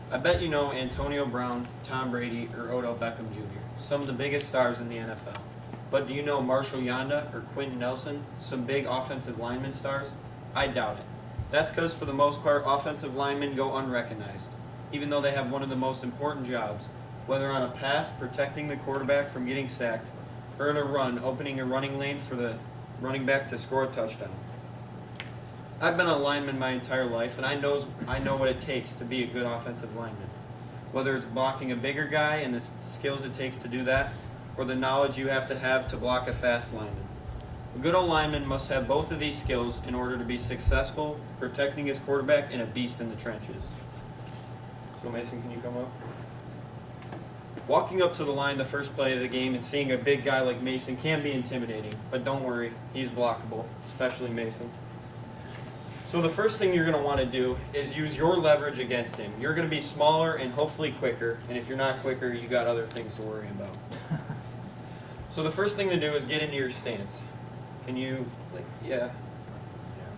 I bet you know Antonio Brown, Tom Brady, or Odell Beckham Jr., some of the biggest stars in the NFL. But do you know Marshall Yanda or Quentin Nelson, some big offensive lineman stars? I doubt it. That's because for the most part, offensive linemen go unrecognized, even though they have one of the most important jobs, whether on a pass, protecting the quarterback from getting sacked, or in a run, opening a running lane for the running back to score a touchdown. I've been a lineman my entire life, and I know what it takes to be a good offensive lineman. Whether it's blocking a bigger guy and the skills it takes to do that, or the knowledge you have to block a fast lineman. A good old lineman must have both of these skills in order to be successful, protecting his quarterback and a beast in the trenches. So Mason, can you come up? Walking up to the line the first play of the game and seeing a big guy like Mason can be intimidating, but don't worry, he's blockable, especially Mason. So the first thing you're going to want to do is use your leverage against him. You're going to be smaller and hopefully quicker, and if you're not quicker, you got other things to worry about. So the first thing to do is get into your stance. Can you,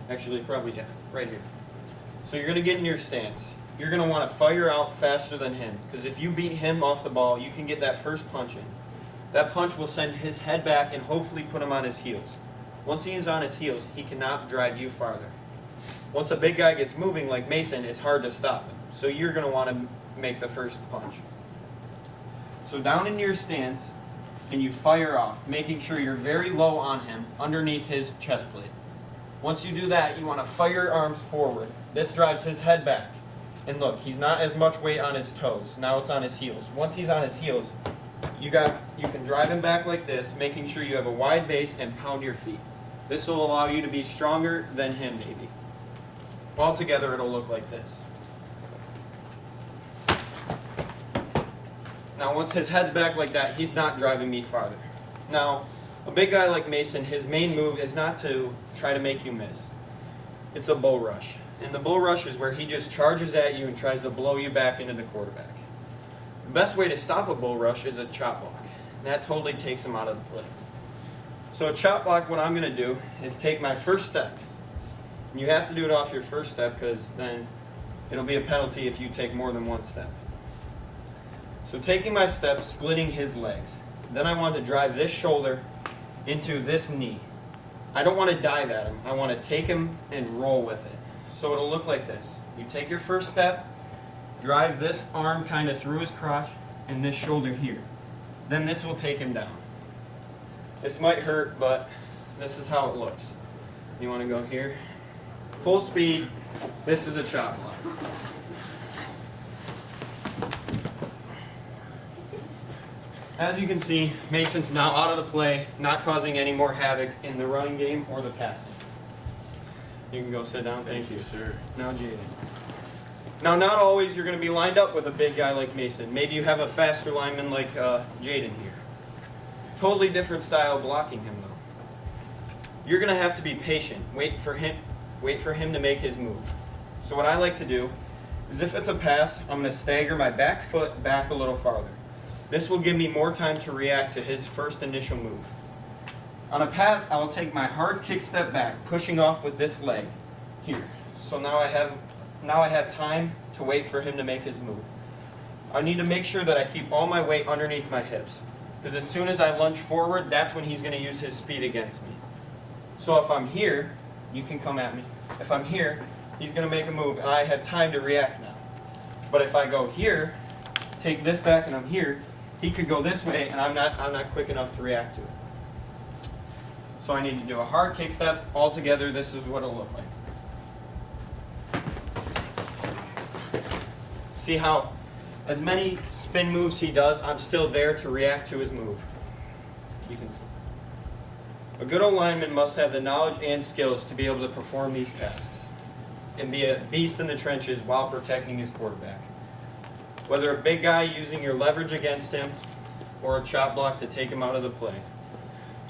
actually probably, right here. So you're going to get in your stance. You're going to want to fire out faster than him, because if you beat him off the ball, you can get that first punch in. That punch will send his head back and hopefully put him on his heels. Once he is on his heels, he cannot drive you farther. Once a big guy gets moving like Mason, it's hard to stop him. So you're going to want to make the first punch. So down in your stance, and you fire off, making sure you're very low on him, underneath his chest plate. Once you do that, you want to fire your arms forward. This drives his head back. And look, he's not as much weight on his toes. Now it's on his heels. Once he's on his heels, you can drive him back like this, making sure you have a wide base and pound your feet. This will allow you to be stronger than him, maybe. Altogether, it'll look like this. Now, once his head's back like that, he's not driving me farther. Now, a big guy like Mason, his main move is not to try to make you miss. It's a bull rush. And the bull rush is where he just charges at you and tries to blow you back into the quarterback. The best way to stop a bull rush is a chop block. That totally takes him out of the play. So a chop block, what I'm going to do is take my first step. And you have to do it off your first step because then it'll be a penalty if you take more than one step. So taking my step, splitting his legs. Then I want to drive this shoulder into this knee. I don't want to dive at him. I want to take him and roll with it. So it'll look like this. You take your first step, drive this arm kind of through his crotch and this shoulder here. Then this will take him down. This might hurt, but this is how it looks. You want to go here. Full speed. This is a chop block. As you can see, Mason's now out of the play, not causing any more havoc in the running game or the passing. You can go sit down. Thank you, sir. Now, Jaden. Now, not always you're going to be lined up with a big guy like Mason. Maybe you have a faster lineman like Jaden here. Totally different style of blocking him, though. You're going to have to be patient. Wait for him to make his move. So what I like to do is if it's a pass, I'm going to stagger my back foot back a little farther. This will give me more time to react to his first initial move. On a pass, I will take my hard kick step back, pushing off with this leg here. So now I have time to wait for him to make his move. I need to make sure that I keep all my weight underneath my hips, because as soon as I lunge forward, that's when he's going to use his speed against me. So if I'm here, you can come at me. If I'm here, he's going to make a move, and I have time to react now. But if I go here, take this back, and I'm here, he could go this way, and I'm not quick enough to react to it. So I need to do a hard kick step. Altogether, this is what it'll look like. See how as many spin moves he does, I'm still there to react to his move. You can see. A good old lineman must have the knowledge and skills to be able to perform these tasks and be a beast in the trenches while protecting his quarterback. Whether a big guy using your leverage against him or a chop block to take him out of the play.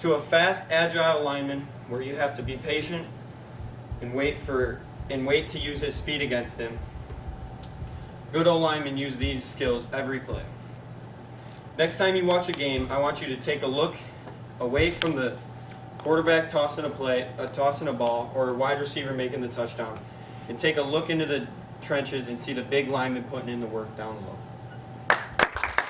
To a fast, agile lineman where you have to be patient and wait to use his speed against him. Good old linemen use these skills every play. Next time you watch a game, I want you to take a look away from the quarterback tossing a ball, or a wide receiver making the touchdown, and take a look into trenches and see the big linemen putting in the work down low.